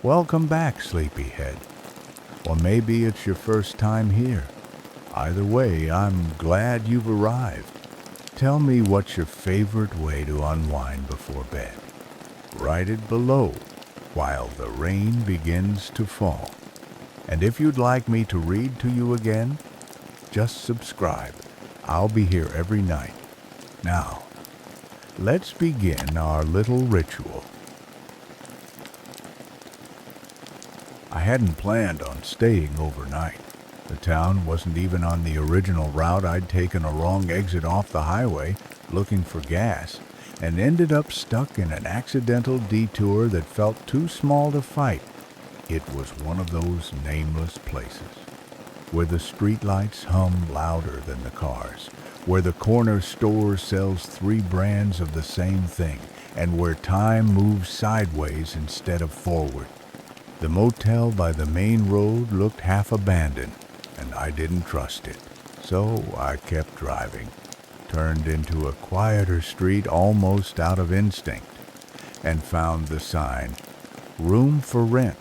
Welcome back, sleepyhead. Or maybe it's your first time here. Either way, I'm glad you've arrived. Tell me what's your favorite way to unwind before bed. Write it below while the rain begins to fall. And if you'd like me to read to you again, just subscribe. I'll be here every night. Now, let's begin our little ritual. I hadn't planned on staying overnight. The town wasn't even on the original route. I'd taken a wrong exit off the highway, looking for gas, and ended up stuck in an accidental detour that felt too small to fight. It was one of those nameless places, where the streetlights hum louder than the cars, where the corner store sells 3 brands of the same thing, and where time moves sideways instead of forward. The motel by the main road looked half abandoned, and I didn't trust it. So I kept driving, turned into a quieter street almost out of instinct, and found the sign, "Room for rent,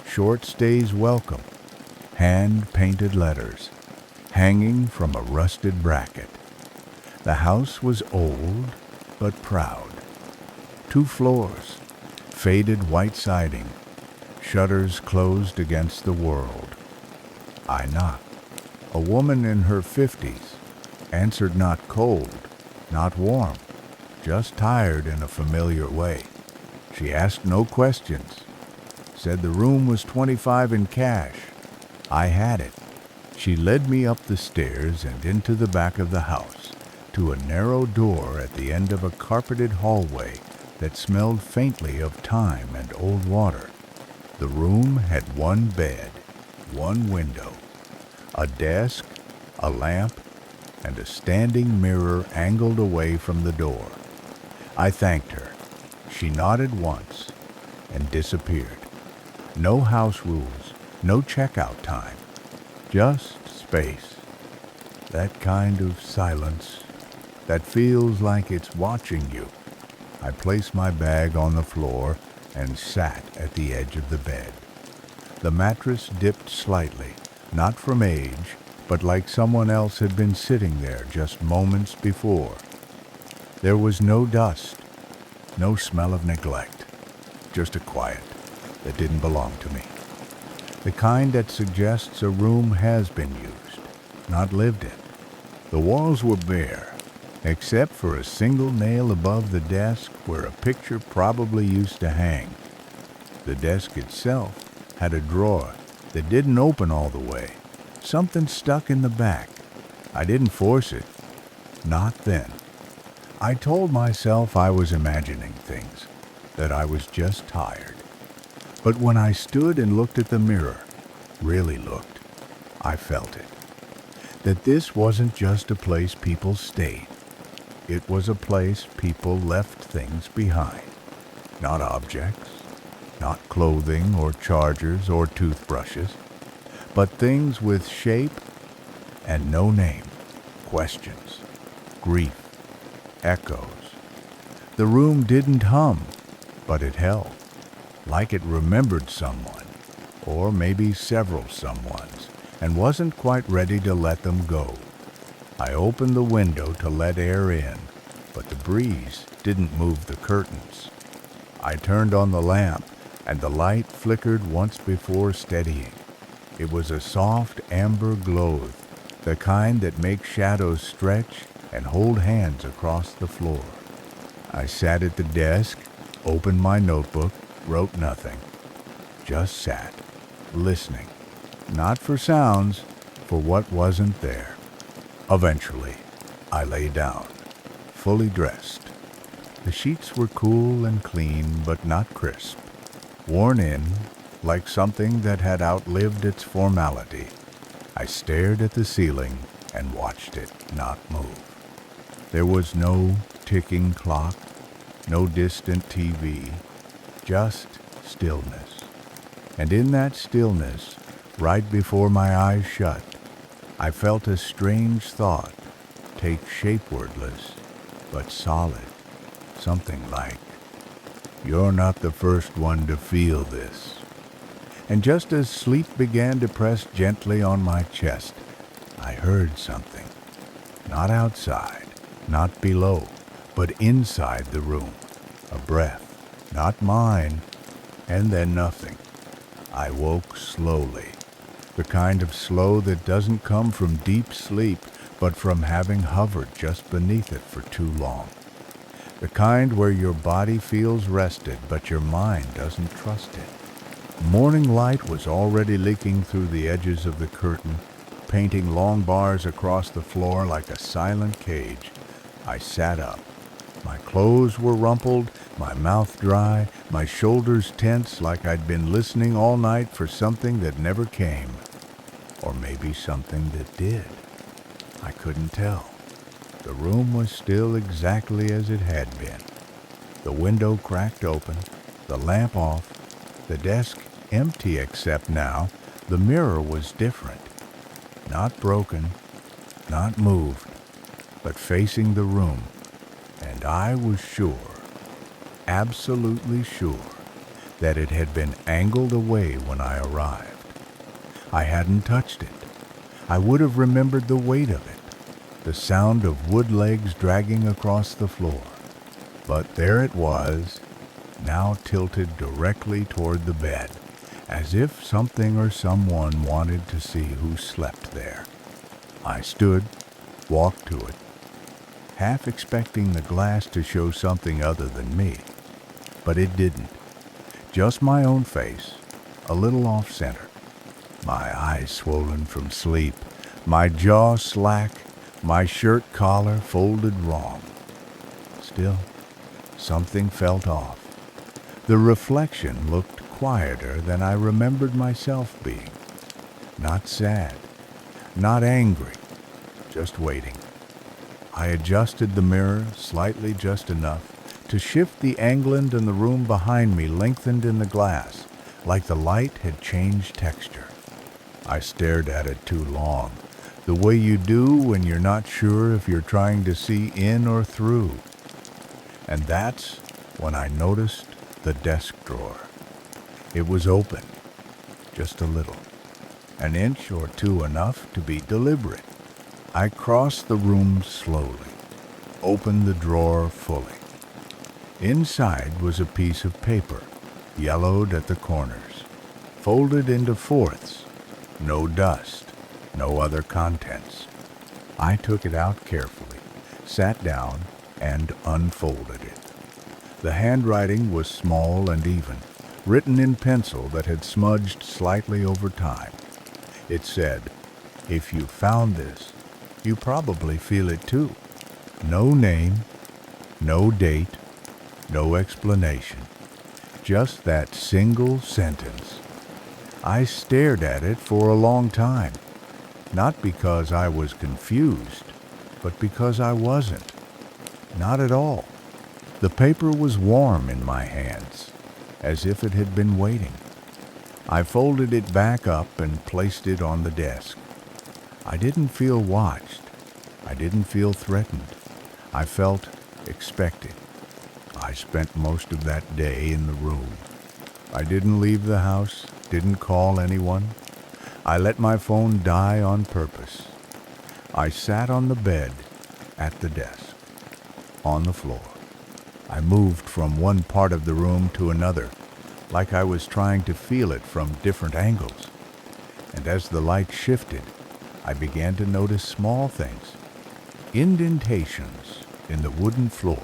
short stays welcome," hand-painted letters, hanging from a rusted bracket. The house was old, but proud. 2 floors, faded white siding, shutters closed against the world. I knocked. A woman in her 50s answered, not cold, not warm, just tired in a familiar way. She asked no questions, said the room was $25 in cash. I had it. She led me up the stairs and into the back of the house, to a narrow door at the end of a carpeted hallway that smelled faintly of thyme and old water. The room had 1 bed, 1 window, a desk, a lamp, and a standing mirror angled away from the door. I thanked her. She nodded once and disappeared. No house rules, no checkout time, just space. That kind of silence that feels like it's watching you. I placed my bag on the floor and sat at the edge of the bed. The mattress dipped slightly, not from age, but like someone else had been sitting there just moments before. There was no dust, no smell of neglect, just a quiet that didn't belong to me. The kind that suggests a room has been used, not lived in. The walls were bare, except for a single nail above the desk where a picture probably used to hang. The desk itself had a drawer that didn't open all the way. Something stuck in the back. I didn't force it. Not then. I told myself I was imagining things, that I was just tired. But when I stood and looked at the mirror, really looked, I felt it. That this wasn't just a place people stayed. It was a place people left things behind. Not objects, not clothing or chargers or toothbrushes, but things with shape and no name, questions, grief, echoes. The room didn't hum, but it held, like it remembered someone, or maybe several someones, and wasn't quite ready to let them go. I opened the window to let air in, but the breeze didn't move the curtains. I turned on the lamp, and the light flickered once before steadying. It was a soft amber glow, the kind that makes shadows stretch and hold hands across the floor. I sat at the desk, opened my notebook, wrote nothing. Just sat, listening. Not for sounds, for what wasn't there. Eventually, I lay down, fully dressed. The sheets were cool and clean, but not crisp. Worn in, like something that had outlived its formality. I stared at the ceiling and watched it not move. There was no ticking clock, no distant TV, just stillness. And in that stillness, right before my eyes shut, I felt a strange thought take shape wordless, but solid. Something like, "You're not the first one to feel this. And just as sleep began to press gently on my chest, I heard something. Not outside, not below, but inside the room. A breath, not mine, and then nothing. I woke slowly. The kind of slow that doesn't come from deep sleep, but from having hovered just beneath it for too long. The kind where your body feels rested, but your mind doesn't trust it. Morning light was already leaking through the edges of the curtain, painting long bars across the floor like a silent cage. I sat up. My clothes were rumpled, my mouth dry, my shoulders tense like I'd been listening all night for something that never came. Or maybe something that did. I couldn't tell. The room was still exactly as it had been. The window cracked open, the lamp off, the desk empty except now the mirror was different. Not broken, not moved, but facing the room. And I was sure, absolutely sure, that it had been angled away when I arrived. I hadn't touched it. I would have remembered the weight of it, the sound of wood legs dragging across the floor. But there it was, now tilted directly toward the bed, as if something or someone wanted to see who slept there. I stood, walked to it, half expecting the glass to show something other than me. But it didn't. Just my own face, a little off-center. My eyes swollen from sleep, my jaw slack, my shirt collar folded wrong. Still, something felt off. The reflection looked quieter than I remembered myself being. Not sad, not angry, just waiting. I adjusted the mirror slightly just enough to shift the angle, and the room behind me lengthened in the glass, like the light had changed texture. I stared at it too long, the way you do when you're not sure if you're trying to see in or through. And that's when I noticed the desk drawer. It was open, just a little, an inch or two enough to be deliberate. I crossed the room slowly, opened the drawer fully. Inside was a piece of paper, yellowed at the corners, folded into fourths, no dust, no other contents. I took it out carefully, sat down, and unfolded it. The handwriting was small and even, written in pencil that had smudged slightly over time. It said, "If you found this, you probably feel it too." No name, no date, no explanation. Just that single sentence. I stared at it for a long time, not because I was confused, but because I wasn't. Not at all. The paper was warm in my hands, as if it had been waiting. I folded it back up and placed it on the desk. I didn't feel watched. I didn't feel threatened. I felt expected. I spent most of that day in the room. I didn't leave the house, didn't call anyone. I let my phone die on purpose. I sat on the bed, at the desk, on the floor. I moved from one part of the room to another, like I was trying to feel it from different angles. And as the light shifted, I began to notice small things. Indentations in the wooden floor,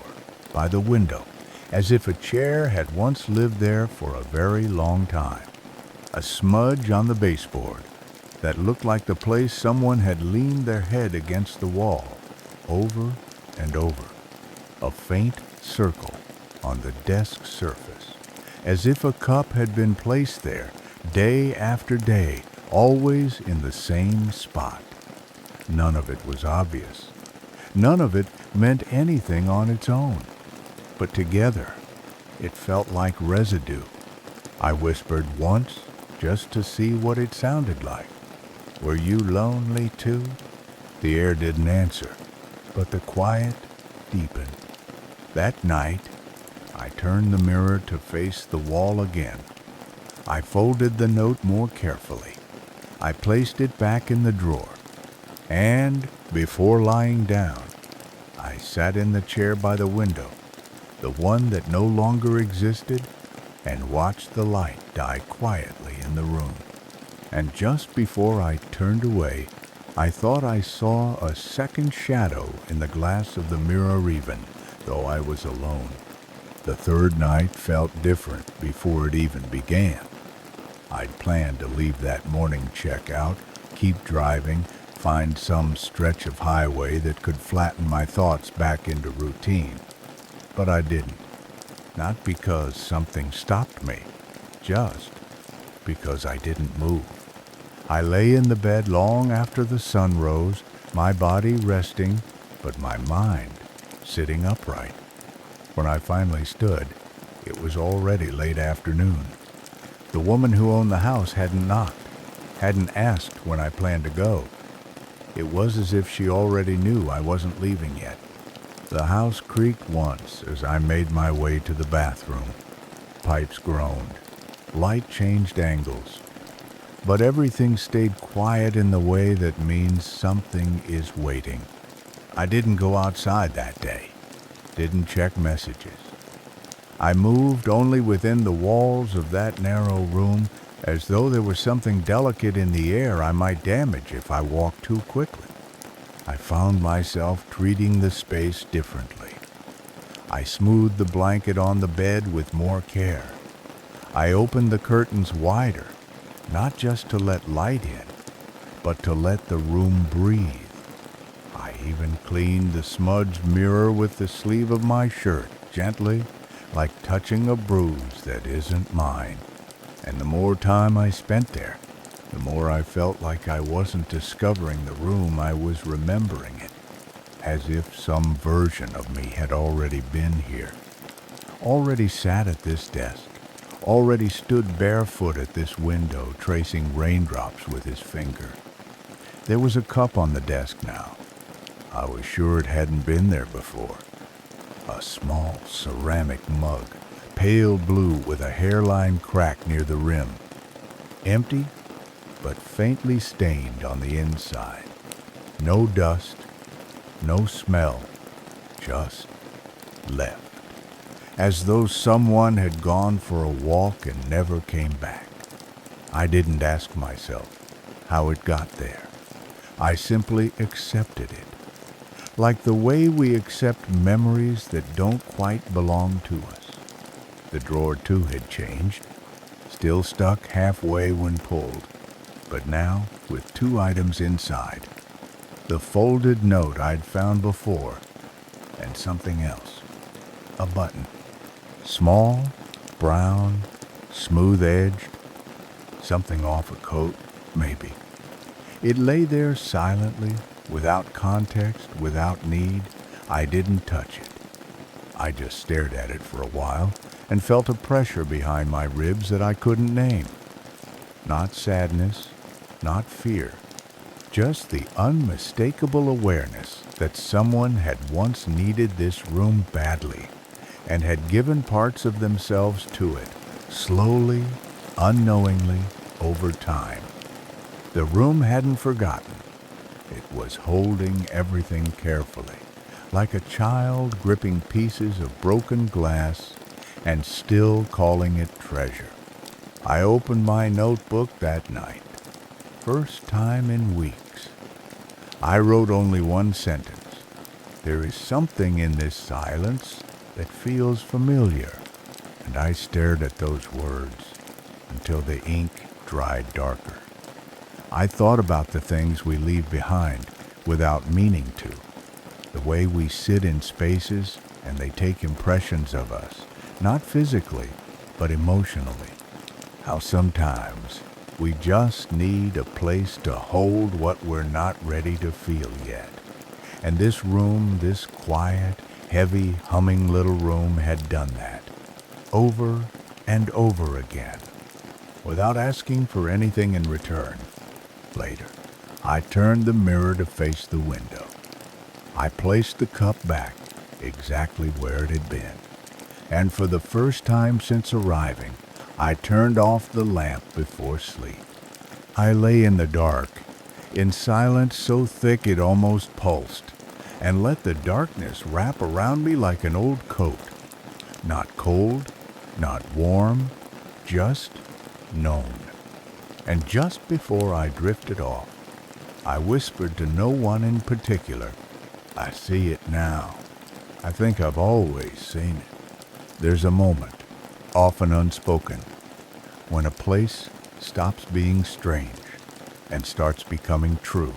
by the window, as if a chair had once lived there for a very long time. A smudge on the baseboard that looked like the place someone had leaned their head against the wall, over and over. A faint circle on the desk surface, as if a cup had been placed there day after day, always in the same spot. None of it was obvious. None of it meant anything on its own. But together, it felt like residue. I whispered once, just to see what it sounded like. "Were you lonely too?" The air didn't answer, but the quiet deepened. That night, I turned the mirror to face the wall again. I folded the note more carefully. I placed it back in the drawer. And, before lying down, I sat in the chair by the window, the one that no longer existed, and watched the light die quietly in the room. And just before I turned away, I thought I saw a second shadow in the glass of the mirror even, though I was alone. The third night felt different before it even began. I'd planned to leave that morning check out, keep driving, find some stretch of highway that could flatten my thoughts back into routine. But I didn't. Not because something stopped me, just because I didn't move. I lay in the bed long after the sun rose, my body resting, but my mind sitting upright. When I finally stood, it was already late afternoon. The woman who owned the house hadn't knocked, hadn't asked when I planned to go. It was as if she already knew I wasn't leaving yet. The house creaked once as I made my way to the bathroom. Pipes groaned. Light changed angles. But everything stayed quiet in the way that means something is waiting. I didn't go outside that day. Didn't check messages. I moved only within the walls of that narrow room, as though there was something delicate in the air I might damage if I walked too quickly. I found myself treating the space differently. I smoothed the blanket on the bed with more care. I opened the curtains wider, not just to let light in, but to let the room breathe. I even cleaned the smudged mirror with the sleeve of my shirt, gently, like touching a bruise that isn't mine. And the more time I spent there, the more I felt like I wasn't discovering the room, I was remembering it, as if some version of me had already been here, already sat at this desk, already stood barefoot at this window, tracing raindrops with his finger. There was a cup on the desk now. I was sure it hadn't been there before. A small ceramic mug, pale blue with a hairline crack near the rim. Empty, but faintly stained on the inside. No dust, no smell, just left. As though someone had gone for a walk and never came back. I didn't ask myself how it got there. I simply accepted it. Like the way we accept memories that don't quite belong to us. The drawer too had changed, still stuck halfway when pulled, but now with two items inside. The folded note I'd found before, and something else. A button. Small, brown, smooth-edged. Something off a coat, maybe. It lay there silently, without context, without need. I didn't touch it. I just stared at it for a while and felt a pressure behind my ribs that I couldn't name. Not sadness, not fear, just the unmistakable awareness that someone had once needed this room badly and had given parts of themselves to it, slowly, unknowingly, over time. The room hadn't forgotten. It was holding everything carefully, like a child gripping pieces of broken glass and still calling it treasure. I opened my notebook that night. First time in weeks. I wrote only one sentence. There is something in this silence that feels familiar, and I stared at those words until the ink dried darker. I thought about the things we leave behind without meaning to, the way we sit in spaces and they take impressions of us, not physically, but emotionally. How sometimes we just need a place to hold what we're not ready to feel yet. And this room, this quiet, heavy, humming little room had done that, over and over again, without asking for anything in return. Later, I turned the mirror to face the window. I placed the cup back exactly where it had been, and for the first time since arriving, I turned off the lamp before sleep. I lay in the dark, in silence so thick it almost pulsed, and let the darkness wrap around me like an old coat. Not cold, not warm, just known. And just before I drifted off, I whispered to no one in particular, I see it now. I think I've always seen it. There's a moment, often unspoken, when a place stops being strange and starts becoming true.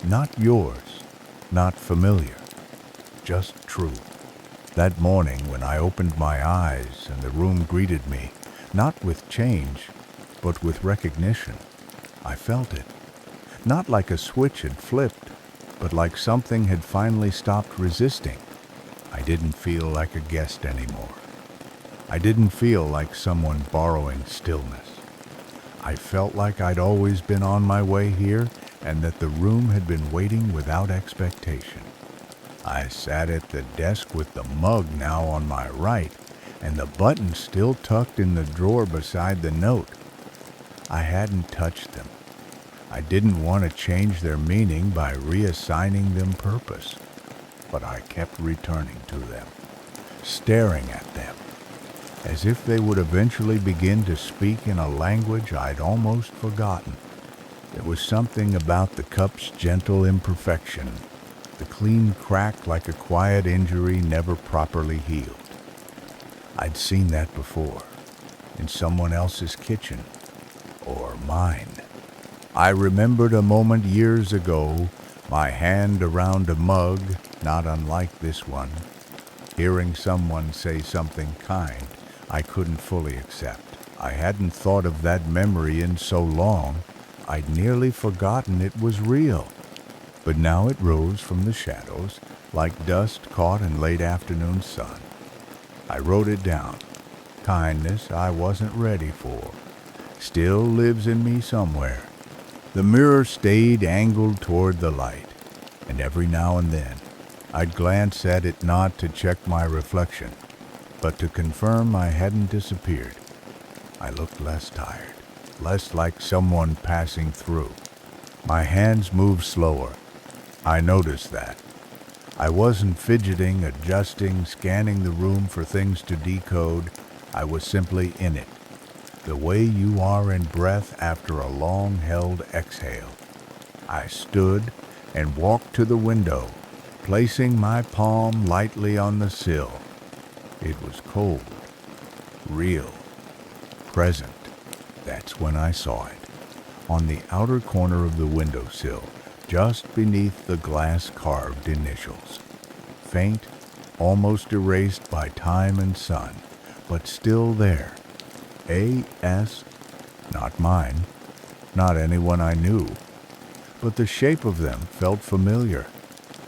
Not yours, not familiar, just true. That morning when I opened my eyes and the room greeted me, not with change, but with recognition, I felt it. Not like a switch had flipped, but like something had finally stopped resisting. I didn't feel like a guest anymore. I didn't feel like someone borrowing stillness. I felt like I'd always been on my way here and that the room had been waiting without expectation. I sat at the desk with the mug now on my right and the button still tucked in the drawer beside the note. I hadn't touched them. I didn't want to change their meaning by reassigning them purpose, but I kept returning to them, staring at them, as if they would eventually begin to speak in a language I'd almost forgotten. There was something about the cup's gentle imperfection, the clean crack like a quiet injury never properly healed. I'd seen that before, in someone else's kitchen, or mine. I remembered a moment years ago, my hand around a mug, not unlike this one, hearing someone say something kind I couldn't fully accept. I hadn't thought of that memory in so long, I'd nearly forgotten it was real. But now it rose from the shadows, like dust caught in late afternoon sun. I wrote it down. Kindness I wasn't ready for still lives in me somewhere. The mirror stayed angled toward the light, and every now and then I'd glance at it not to check my reflection, but to confirm I hadn't disappeared. I looked less tired, less like someone passing through. My hands moved slower. I noticed that. I wasn't fidgeting, adjusting, scanning the room for things to decode. I was simply in it, the way you are in breath after a long-held exhale. I stood and walked to the window, placing my palm lightly on the sill. It was cold, real, present. That's when I saw it, on the outer corner of the windowsill, just beneath the glass-carved initials. Faint, almost erased by time and sun, but still there. A.S., not mine, not anyone I knew, but the shape of them felt familiar.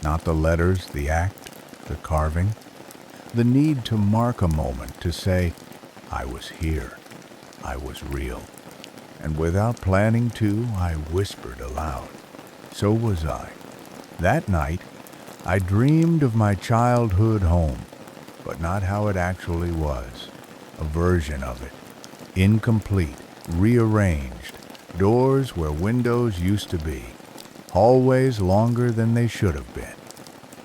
Not the letters, the act, the carving, the need to mark a moment, to say, I was here, I was real. And without planning to, I whispered aloud. So was I. That night, I dreamed of my childhood home, but not how it actually was. A version of it. Incomplete, rearranged, doors where windows used to be, hallways longer than they should have been.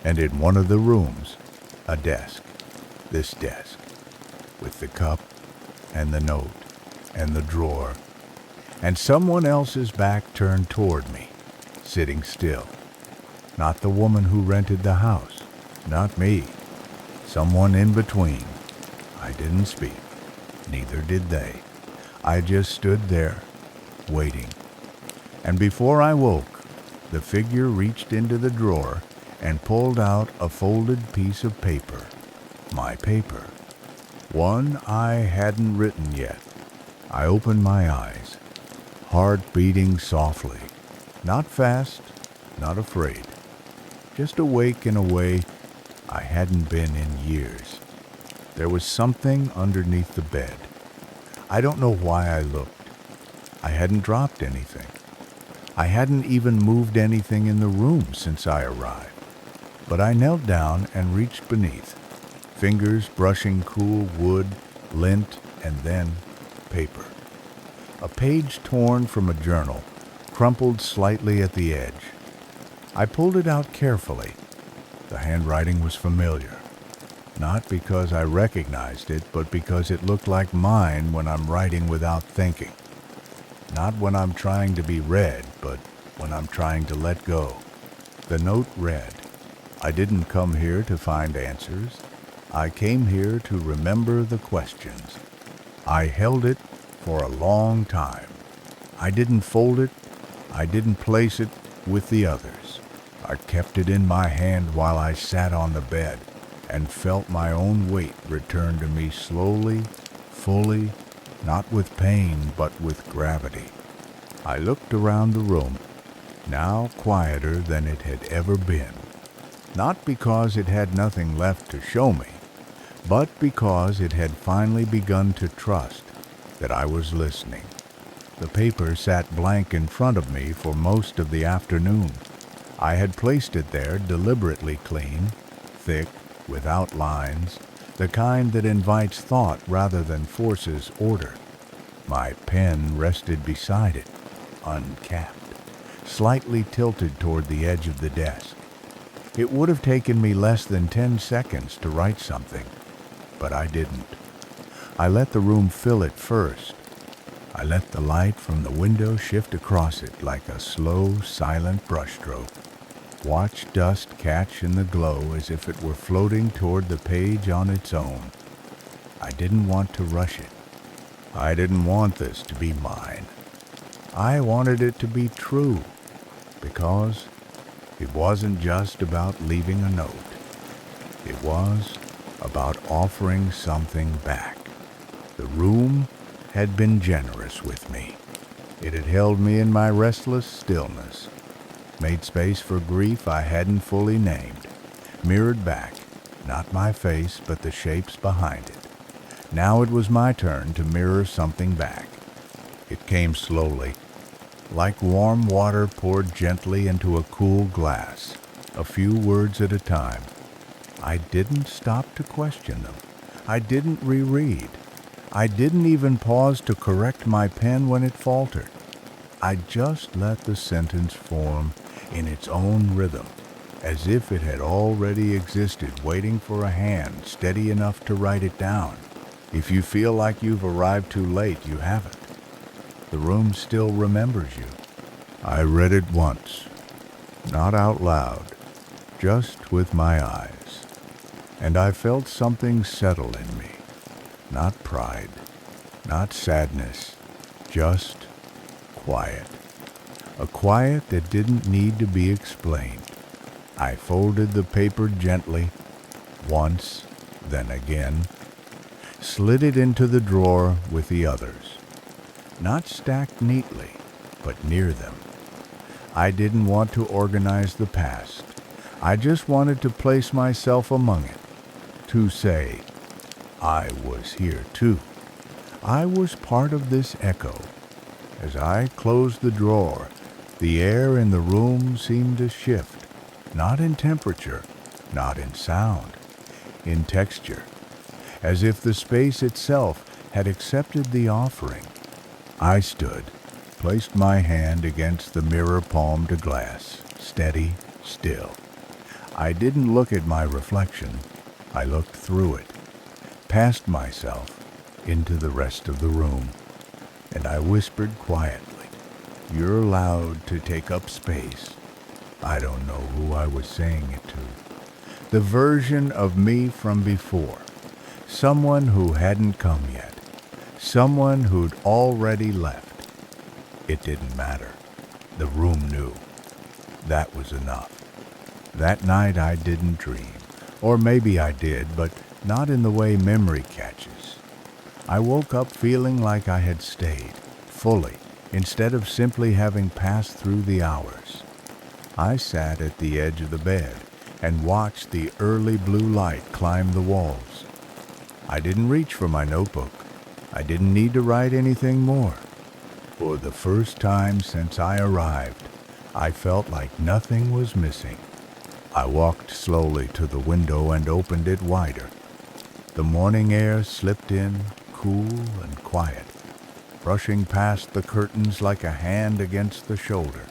And in one of the rooms, a desk. This desk, with the cup and the note and the drawer, and someone else's back turned toward me, sitting still. Not the woman who rented the house, not me. Someone in between. I didn't speak. Neither did they. I just stood there, waiting. And before I woke, the figure reached into the drawer and pulled out a folded piece of paper. My paper. One I hadn't written yet. I opened my eyes, heart beating softly. Not fast, not afraid. Just awake in a way I hadn't been in years. There was something underneath the bed. I don't know why I looked. I hadn't dropped anything. I hadn't even moved anything in the room since I arrived. But I knelt down and reached beneath, fingers brushing cool wood, lint, and then paper. A page torn from a journal, crumpled slightly at the edge. I pulled it out carefully. The handwriting was familiar. Not because I recognized it, but because it looked like mine when I'm writing without thinking. Not when I'm trying to be read, but when I'm trying to let go. The note read, "I didn't come here to find answers. I came here to remember the questions." I held it for a long time. I didn't fold it. I didn't place it with the others. I kept it in my hand while I sat on the bed and felt my own weight return to me slowly, fully, not with pain, but with gravity. I looked around the room, now quieter than it had ever been. Not because it had nothing left to show me, but because it had finally begun to trust that I was listening. The paper sat blank in front of me for most of the afternoon. I had placed it there deliberately clean, thick, without lines, the kind that invites thought rather than forces order. My pen rested beside it, uncapped, slightly tilted toward the edge of the desk. It would have taken me less than 10 seconds to write something, but I didn't. I let the room fill it first. I let the light from the window shift across it like a slow, silent brushstroke. Watch dust catch in the glow as if it were floating toward the page on its own. I didn't want to rush it. I didn't want this to be mine. I wanted it to be true, because it wasn't just about leaving a note. It was about offering something back. The room had been generous with me. It had held me in my restless stillness, made space for grief I hadn't fully named, mirrored back, not my face, but the shapes behind it. Now it was my turn to mirror something back. It came slowly, like warm water poured gently into a cool glass, a few words at a time. I didn't stop to question them. I didn't reread. I didn't even pause to correct my pen when it faltered. I just let the sentence form in its own rhythm, as if it had already existed, waiting for a hand steady enough to write it down. If you feel like you've arrived too late, you haven't. The room still remembers you. I read it once, not out loud, just with my eyes, and I felt something settle in me. Not pride, not sadness, just quiet. A quiet that didn't need to be explained. I folded the paper gently, once, then again, slid it into the drawer with the others. Not stacked neatly, but near them. I didn't want to organize the past. I just wanted to place myself among it, to say, I was here too. I was part of this echo. As I closed the drawer, the air in the room seemed to shift, not in temperature, not in sound, in texture, as if the space itself had accepted the offering. I stood, placed my hand against the mirror-palmed glass, steady, still. I didn't look at my reflection. I looked through it, past myself, into the rest of the room, and I whispered quietly, "You're allowed to take up space." I don't know who I was saying it to. The version of me from before. Someone who hadn't come yet. Someone who'd already left. It didn't matter. The room knew. That was enough. That night I didn't dream. Or maybe I did, but not in the way memory catches. I woke up feeling like I had stayed, fully, instead of simply having passed through the hours. I sat at the edge of the bed and watched the early blue light climb the walls. I didn't reach for my notebook. I didn't need to write anything more. For the first time since I arrived, I felt like nothing was missing. I walked slowly to the window and opened it wider. The morning air slipped in, cool and quiet. brushing past the curtains like a hand against the shoulder.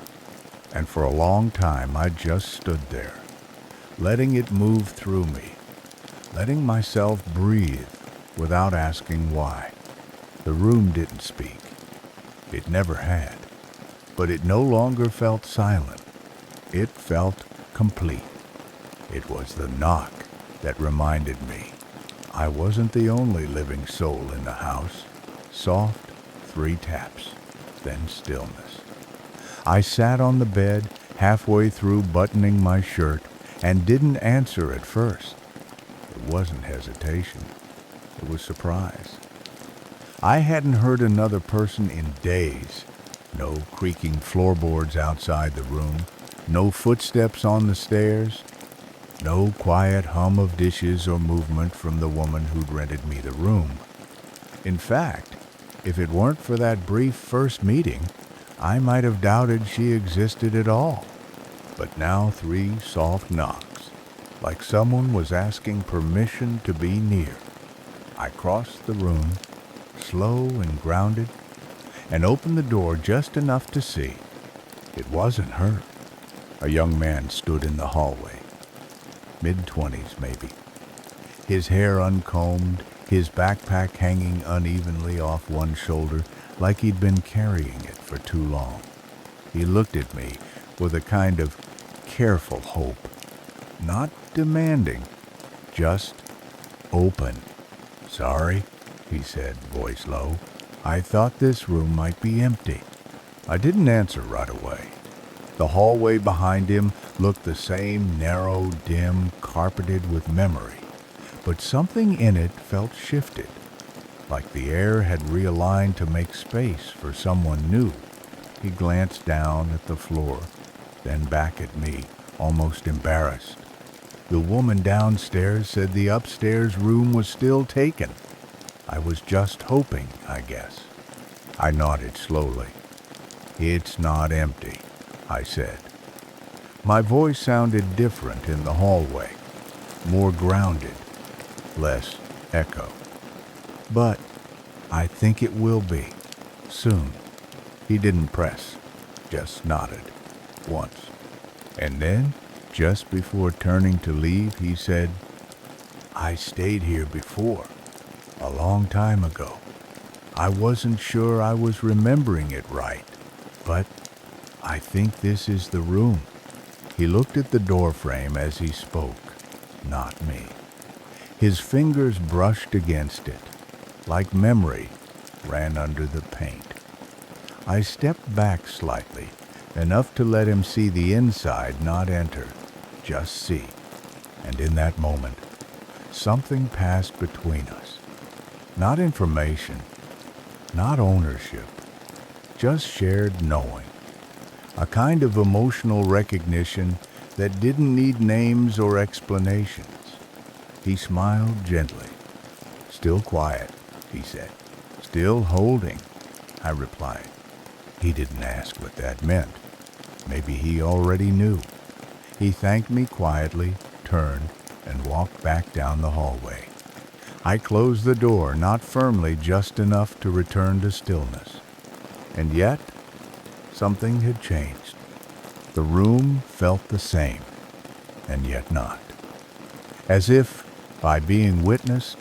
And for a long time I just stood there, letting it move through me, letting myself breathe without asking why. The room didn't speak. It never had. But it no longer felt silent. It felt complete. It was the knock that reminded me I wasn't the only living soul in the house. Soft 3 taps, then stillness. I sat on the bed, halfway through buttoning my shirt, and didn't answer at first. It wasn't hesitation. It was surprise. I hadn't heard another person in days. No creaking floorboards outside the room, no footsteps on the stairs, no quiet hum of dishes or movement from the woman who'd rented me the room. In fact, if it weren't for that brief first meeting, I might have doubted she existed at all. But now 3 soft knocks, like someone was asking permission to be near. I crossed the room, slow and grounded, and opened the door just enough to see. It wasn't her. A young man stood in the hallway, mid-20s maybe, his hair uncombed, his backpack hanging unevenly off one shoulder like he'd been carrying it for too long. He looked at me with a kind of careful hope, not demanding, just open. "Sorry," he said, voice low. "I thought this room might be empty." I didn't answer right away. The hallway behind him looked the same, narrow, dim, carpeted with memory, but something in it felt shifted, like the air had realigned to make space for someone new. He glanced down at the floor, then back at me, almost embarrassed. The woman downstairs said the upstairs room was still taken. I was just hoping, I guess. I nodded slowly. "It's not empty," I said. My voice sounded different in the hallway, more grounded, less echo. "But I think it will be, soon." He didn't press, just nodded, once. And then, just before turning to leave, he said, "I stayed here before, a long time ago. I wasn't sure I was remembering it right, but I think this is the room." He looked at the doorframe as he spoke, not me. His fingers brushed against it, like memory ran under the paint. I stepped back slightly, enough to let him see the inside, not enter, just see. And in that moment, something passed between us. Not information, not ownership, just shared knowing. A kind of emotional recognition that didn't need names or explanations. He smiled gently. "Still quiet," he said. "Still holding," I replied. He didn't ask what that meant. Maybe he already knew. He thanked me quietly, turned, and walked back down the hallway. I closed the door, not firmly, just enough to return to stillness. And yet, something had changed. The room felt the same, and yet not. As if, by being witnessed,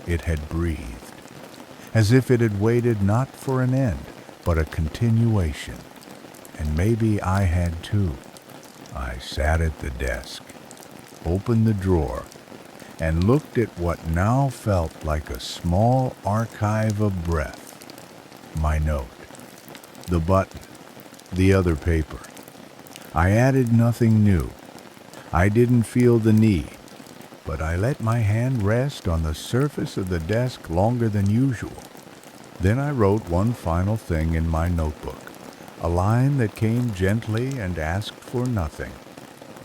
it had breathed. As if it had waited not for an end, but a continuation. And maybe I had too. I sat at the desk, opened the drawer, and looked at what now felt like a small archive of breath. My note, the button, the other paper. I added nothing new. I didn't feel the need, but I let my hand rest on the surface of the desk longer than usual. Then I wrote one final thing in my notebook, a line that came gently and asked for nothing.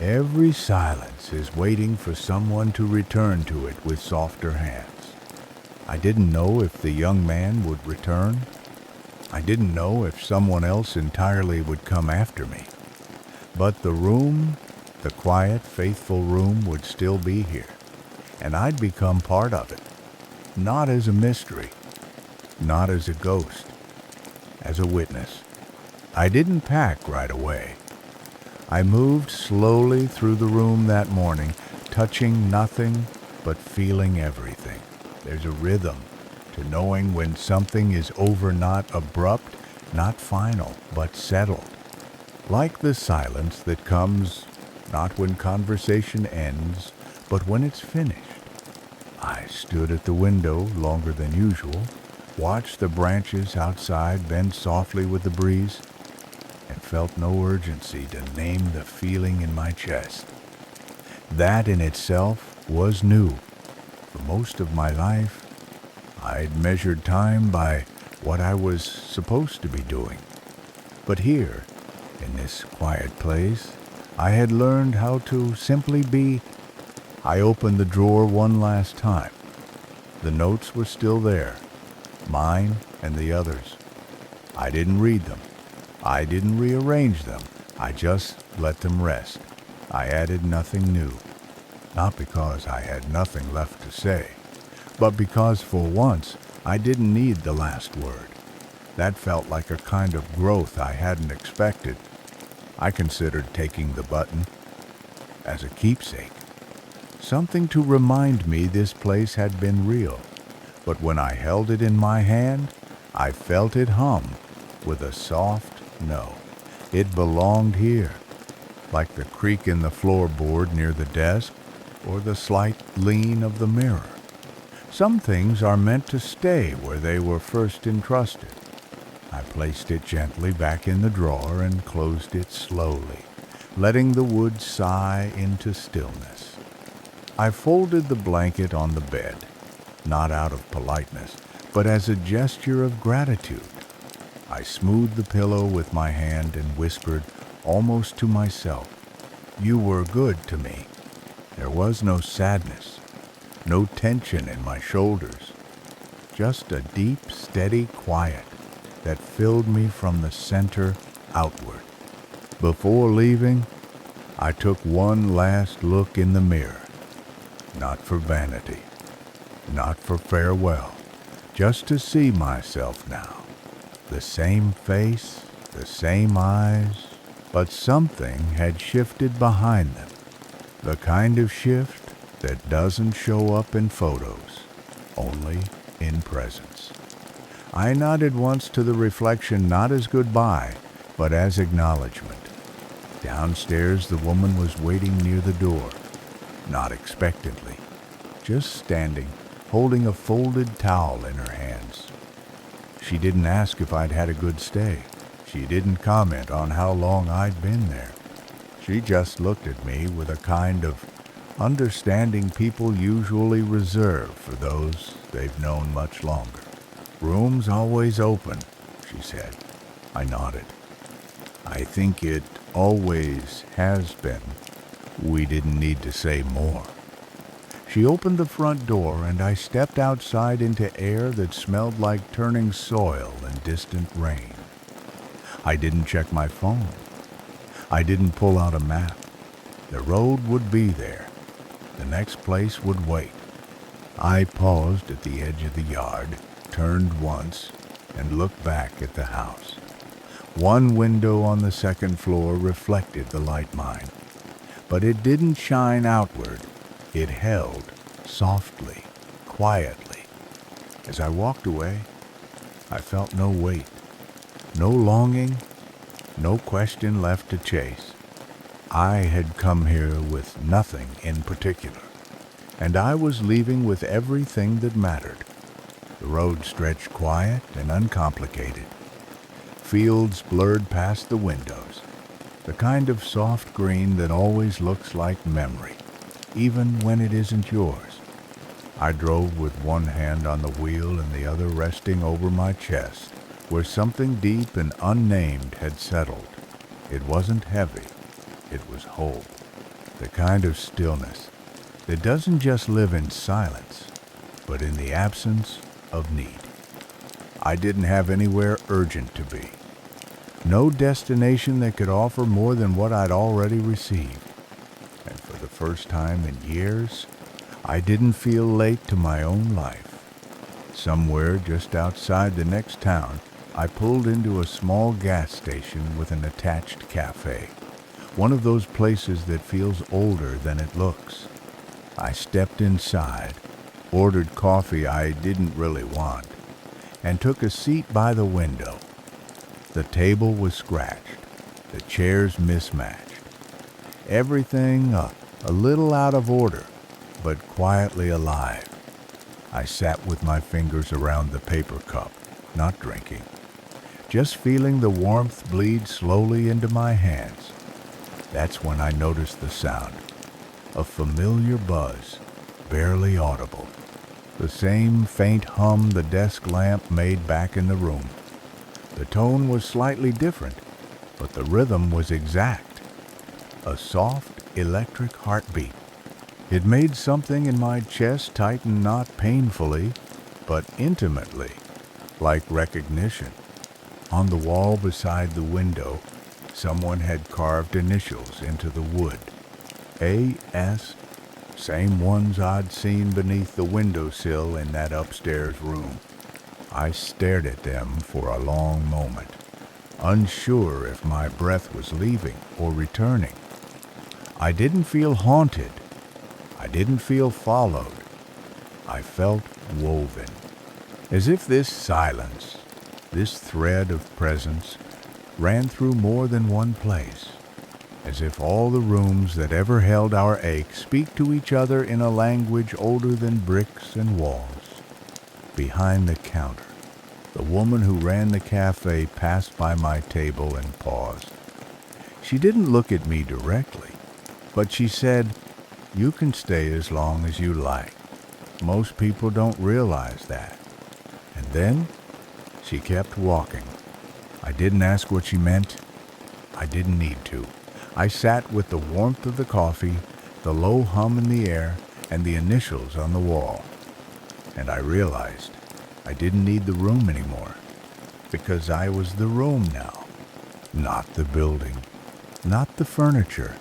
Every silence is waiting for someone to return to it with softer hands. I didn't know if the young man would return. I didn't know if someone else entirely would come after me. But the room, the quiet, faithful room, would still be here, and I'd become part of it. Not as a mystery, not as a ghost, as a witness. I didn't pack right away. I moved slowly through the room that morning, touching nothing but feeling everything. There's a rhythm to knowing when something is over, not abrupt, not final, but settled. Like the silence that comes not when conversation ends, but when it's finished. I stood at the window longer than usual, watched the branches outside bend softly with the breeze, and felt no urgency to name the feeling in my chest. That in itself was new. For most of my life, I'd measured time by what I was supposed to be doing. But here, in this quiet place, I had learned how to simply be. I opened the drawer one last time. The notes were still there, mine and the others. I didn't read them. I didn't rearrange them. I just let them rest. I added nothing new. Not because I had nothing left to say, but because for once I didn't need the last word. That felt like a kind of growth I hadn't expected. I considered taking the button as a keepsake, something to remind me this place had been real. But when I held it in my hand, I felt it hum with a soft no. It belonged here, like the creak in the floorboard near the desk or the slight lean of the mirror. Some things are meant to stay where they were first entrusted. I placed it gently back in the drawer and closed it slowly, letting the wood sigh into stillness. I folded the blanket on the bed, not out of politeness, but as a gesture of gratitude. I smoothed the pillow with my hand and whispered, almost to myself, "You were good to me." There was no sadness, no tension in my shoulders, just a deep, steady quiet that filled me from the center outward. Before leaving, I took one last look in the mirror, not for vanity, not for farewell, just to see myself now. The same face, the same eyes, but something had shifted behind them. The kind of shift that doesn't show up in photos, only in presence. I nodded once to the reflection, not as goodbye, but as acknowledgement. Downstairs, the woman was waiting near the door, not expectantly, just standing, holding a folded towel in her hands. She didn't ask if I'd had a good stay. She didn't comment on how long I'd been there. She just looked at me with a kind of understanding people usually reserve for those they've known much longer. "Room's always open," she said. I nodded. "I think it always has been." We didn't need to say more. She opened the front door, and I stepped outside into air that smelled like turning soil and distant rain. I didn't check my phone. I didn't pull out a map. The road would be there. The next place would wait. I paused at the edge of the yard, turned once, and looked back at the house. One window on the second floor reflected the light mine, but it didn't shine outward. It held, softly, quietly. As I walked away, I felt no weight, no longing, no question left to chase. I had come here with nothing in particular, and I was leaving with everything that mattered. The road stretched quiet and uncomplicated. Fields blurred past the windows, the kind of soft green that always looks like memory, even when it isn't yours. I drove with one hand on the wheel and the other resting over my chest, where something deep and unnamed had settled. It wasn't heavy, it was whole. The kind of stillness that doesn't just live in silence, but in the absence of need. I didn't have anywhere urgent to be. No destination that could offer more than what I'd already received. And for the first time in years, I didn't feel late to my own life. Somewhere just outside the next town, I pulled into a small gas station with an attached cafe, one of those places that feels older than it looks. I stepped inside, ordered coffee I didn't really want, and took a seat by the window. The table was scratched, the chairs mismatched, everything a little out of order, but quietly alive. I sat with my fingers around the paper cup, not drinking, just feeling the warmth bleed slowly into my hands. That's when I noticed the sound, a familiar buzz, barely audible. The same faint hum the desk lamp made back in the room. The tone was slightly different, but the rhythm was exact. A soft, electric heartbeat. It made something in my chest tighten not painfully, but intimately, like recognition. On the wall beside the window, someone had carved initials into the wood. A.S., same ones I'd seen beneath the windowsill in that upstairs room. I stared at them for a long moment, unsure if my breath was leaving or returning. I didn't feel haunted. I didn't feel followed. I felt woven, as if this silence, this thread of presence, ran through more than one place, as if all the rooms that ever held our ache speak to each other in a language older than bricks and walls. Behind the counter, the woman who ran the cafe passed by my table and paused. She didn't look at me directly, but she said, "You can stay as long as you like. Most people don't realize that." And then she kept walking. I didn't ask what she meant. I didn't need to. I sat with the warmth of the coffee, the low hum in the air, and the initials on the wall. And I realized I didn't need the room anymore, because I was the room now. Not the building, not the furniture,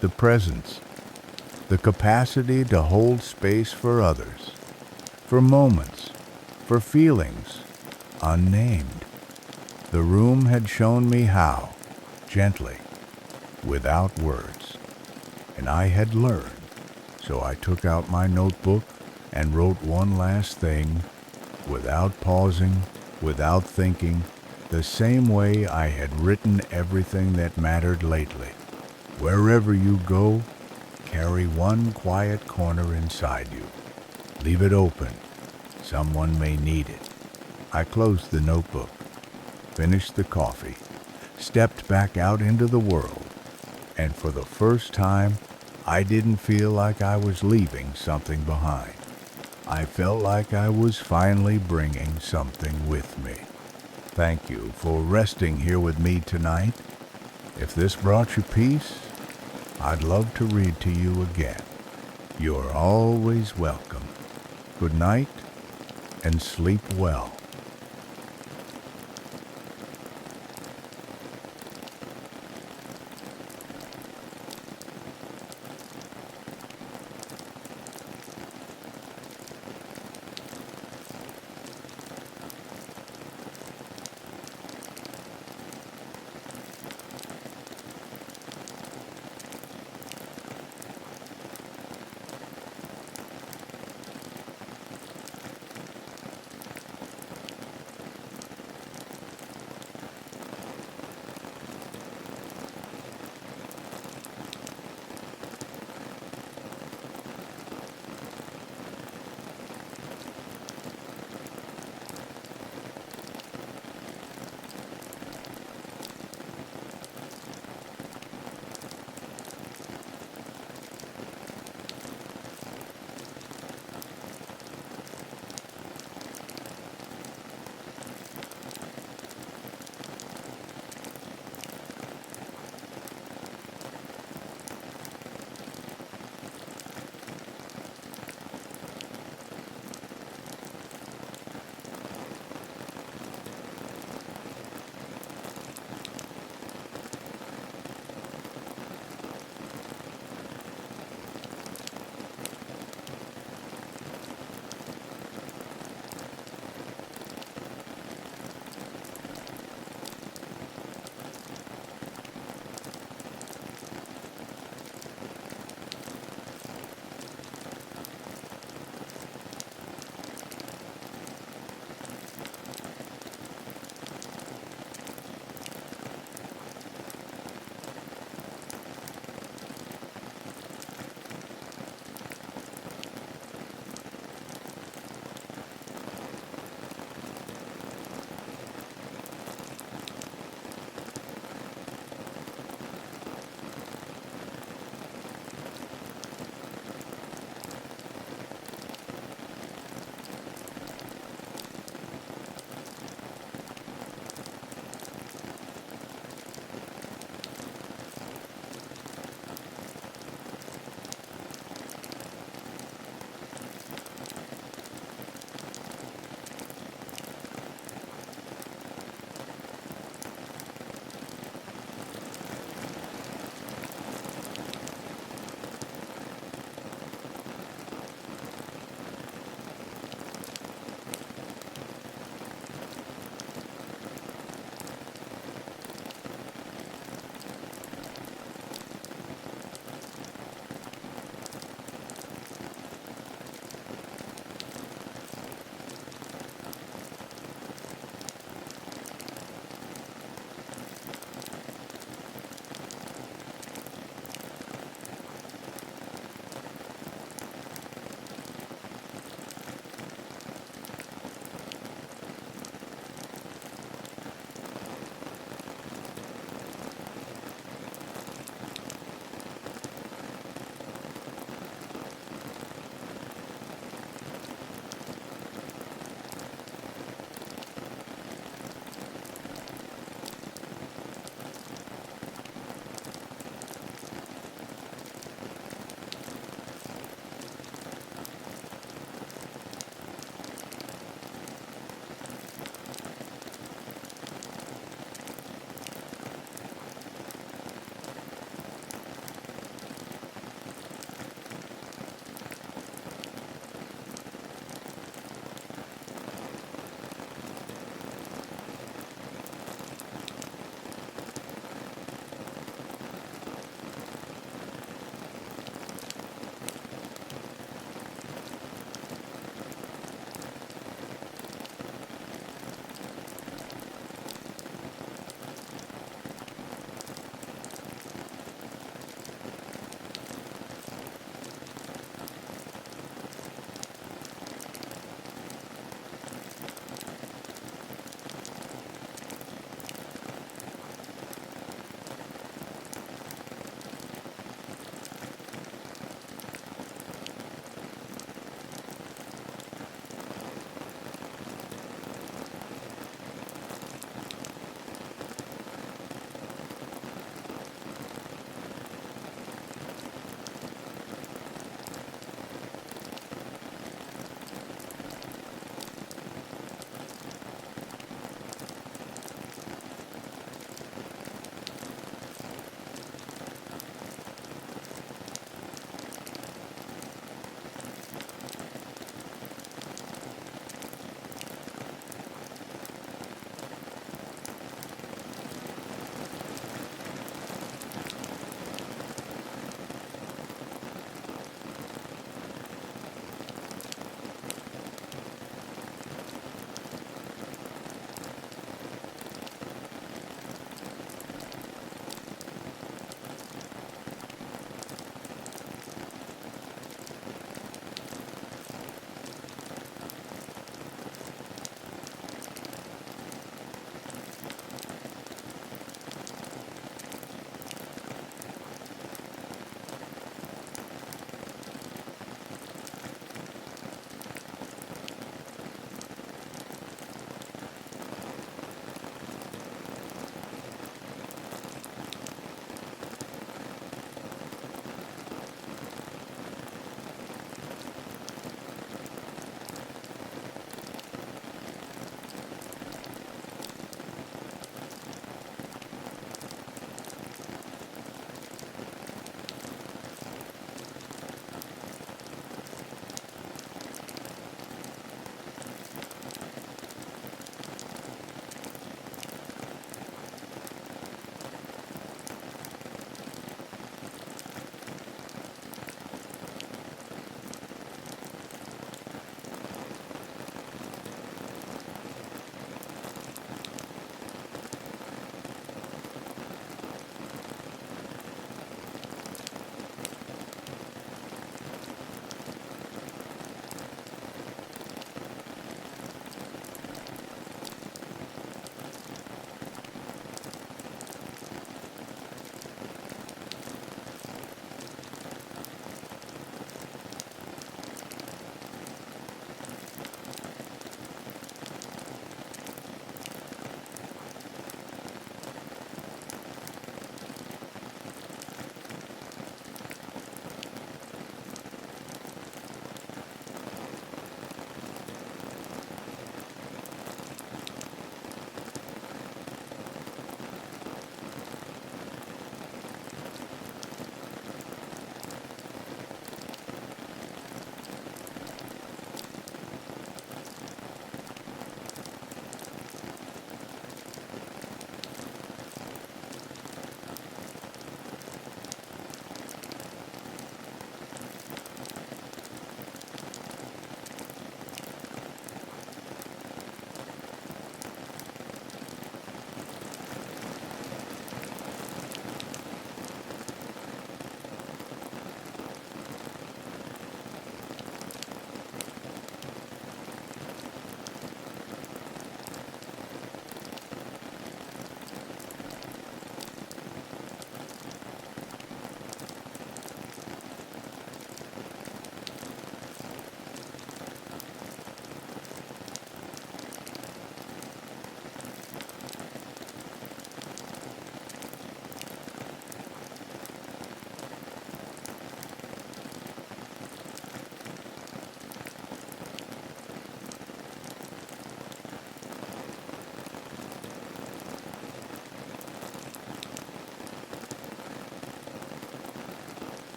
the presence, the capacity to hold space for others, for moments, for feelings, unnamed. The room had shown me how, gently, without words, and I had learned. So I took out my notebook and wrote one last thing, without pausing, without thinking, the same way I had written everything that mattered lately. Wherever you go, carry one quiet corner inside you. Leave it open. Someone may need it. I closed the notebook, finished the coffee, stepped back out into the world, and for the first time, I didn't feel like I was leaving something behind. I felt like I was finally bringing something with me. Thank you for resting here with me tonight. If this brought you peace, I'd love to read to you again. You're always welcome. Good night and sleep well.